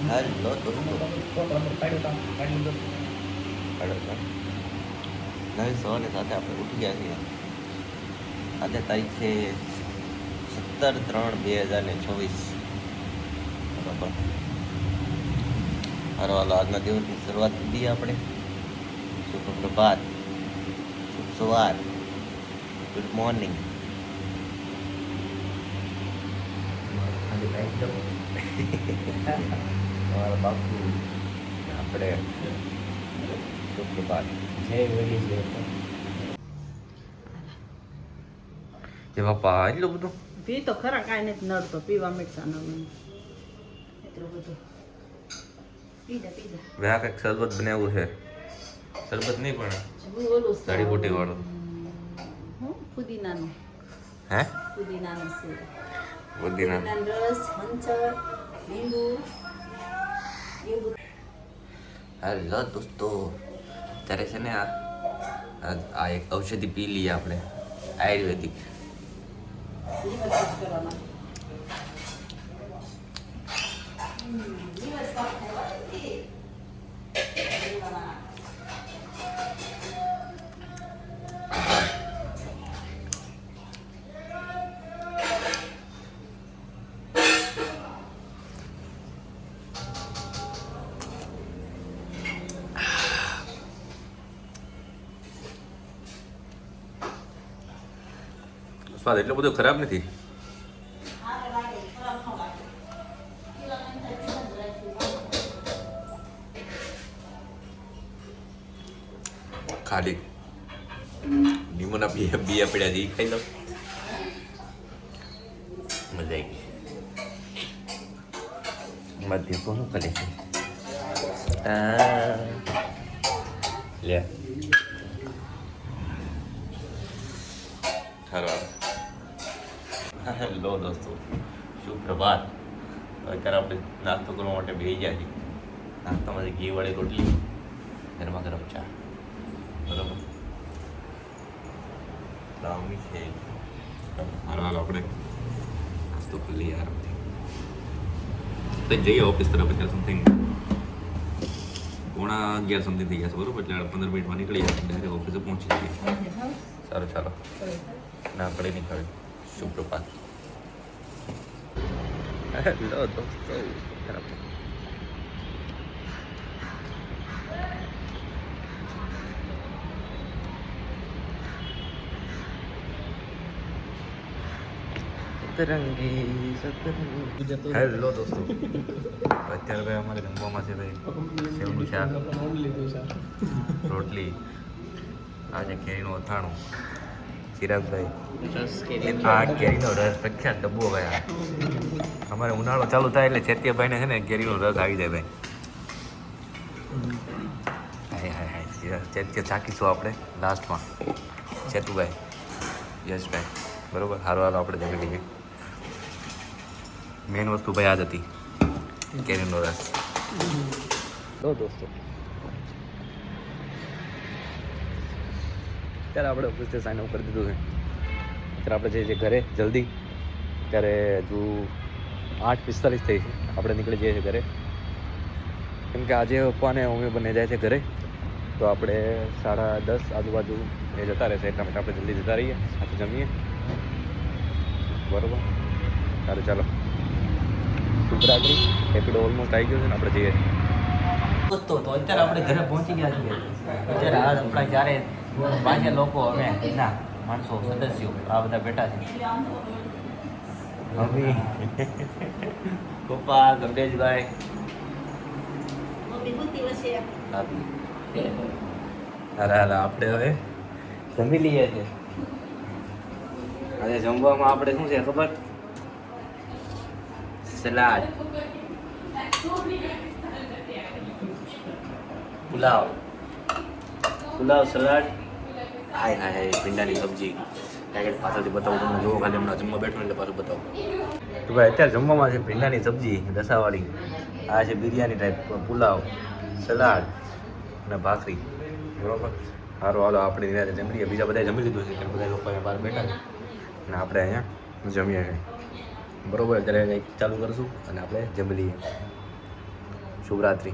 Hello દોસ્તો, નવી સવારની સાથે આપણે ઉઠી ગયા છીએ. આજે તારીખ છે 17/3/2024. બરાબર. હાલો આજના દિવસની શરૂઆત કરી દઈએ આપણે. શુભ પ્રભાત, શુભ સવાર, ગુડ મોર્નિંગ. અમારા બાપુ આપણે શુભ પ્રભાત. જય વડી જય જે બાપા એટલું બધું પી તો ખરા કાંઈ નથી નડતો પીવા મીઠા ન મને એટલું બધું પીધા વ્યા કંઈક શરબત બનાવ્યું છે. શરબત નહીં પણ ઓલું જડીબુટી વાળું. હું ફુદીનાનું હે ફુદીનાનું છે બુદ્ધિના ફુદીનાનો રસ હંચર લીંબુ એવું હેલો દોસ્તો, ત્યારે છે ને આ એક ઔષધિ પી લઈએ આપણે, આયુર્વેદિક. લીવર સાફ કરવાના લીવર સાફ કરવાના સ્વાદ એટલો બધો ખરાબ નથી. ખાલી લીંબુના બિયા પડ્યા છે એ ખાઈ લો, મજા આવી ગઈ. મધ્ય કોણ કરે છે લે સારું. હેલો દોસ્તો, શુભ પ્રભાત. અત્યારે આપણે નાસ્તો કરવા માટે બેસી ગયા છીએ. નાસ્તામાંથી ઘી વાળી રોટલી, ગરમા ગરમ ચા. બરાબર. લાવણી છે. હાલો આપણે નાસ્તો કરી લઈએ આરામથી. તો જઈએ ઓફિસ તરફ. અત્યારે સમથિંગ 11:30 સમથિંગ થઈ ગયા છે. બરાબર. એટલે 15 મિનિટમાં નીકળી જાય ડાયરેક્ટ ઓફિસે પહોંચી જઈએ. સારું ચાલો. ના આપણે નીકળીએ. શુભ પ્રભાત. હેલો દોસ્તો, હેલો દોસ્તો, અત્યારે ભાઈ અમારે જમવામાં છે ભાઈ સેવનું શાક, રોટલી, આજે કેરીનું અથાણું. ચિરાગભાઈ આ કેરીનો રસ પ્રખ્યાત ડબ્બો ભાઈ. અમારે ઉનાળો ચાલુ થાય એટલે ચેતિયાભાઈને છે ને કેરીનો રસ આવી જાય ભાઈ. હાય હાય હાય ચેત્ય ચાકીશું આપણે લાસ્ટમાં. ચેતુભાઈ, યશભાઈ, બરાબર. સારું હાલો આપણે જમી લઈએ. મેઇન વસ્તુ ભાઈ આ જ હતી, કેરીનો રસ. તો દોસ્તો ત્યારે આપણે ઓફિસે સાઇન અપ કરી દીધું છે. અત્યારે આપણે જઈએ છીએ ઘરે જલ્દી. ત્યારે હજુ 8:45 થઈ છે. આપણે નીકળી જઈએ છીએ ઘરે, કેમ કે આજે પપ્પાને અમે બંને જાય છે ઘરે. તો આપણે 10:30 આજુબાજુ એ જતા રહેશે. એટલા માટે આપણે જલ્દી જતા રહીએ, સાથે જમીએ. બરાબર. સારું ચાલો. શુભરાત્રી. એપિડો ઓલમોસ્ટ આવી ગયો છે ને આપણે જઈએ દોસ્તો. તો અત્યારે આપણે ઘરે પહોંચી ગયા છીએ. અત્યારે આ આપણા જ્યારે 5 લોકો અમે ના માણસો સદસ્યો આ બધા બેઠા છે. મમ્મી, પપ્પા, ગમરેશભાઈ, અરે આપણે હવે જમી લઈએ છીએ. આજે જમવામાં આપણે શું છે ખબર? સલાડ, પુલાવ, સલાડ, હાય હાય હાય ભીંડાની સબ્જી. પેકેટ પાછળથી બતાવું તમને. જોવો ખાલી હમણાં જમવા બેઠું એટલે પાછું બતાવું. તો ભાઈ અત્યારે જમવામાં છે ભીંડાની સબ્જી રસાવાળી. આ છે બિરયાની ટાઈપ પુલાવ, સલાડ અને ભાખરી. બરાબર. સારું હાલો આપણે નિરાતે જમીએ. બીજા બધા જમી લીધું છે, કેમ બધા લોકો અહીંયા બહાર બેઠા છે અને આપણે અહીંયા જમીએ છીએ. બરાબર. અત્યારે કંઈક ચાલુ કરીશું અને આપણે જમી લઈએ. શુભરાત્રી.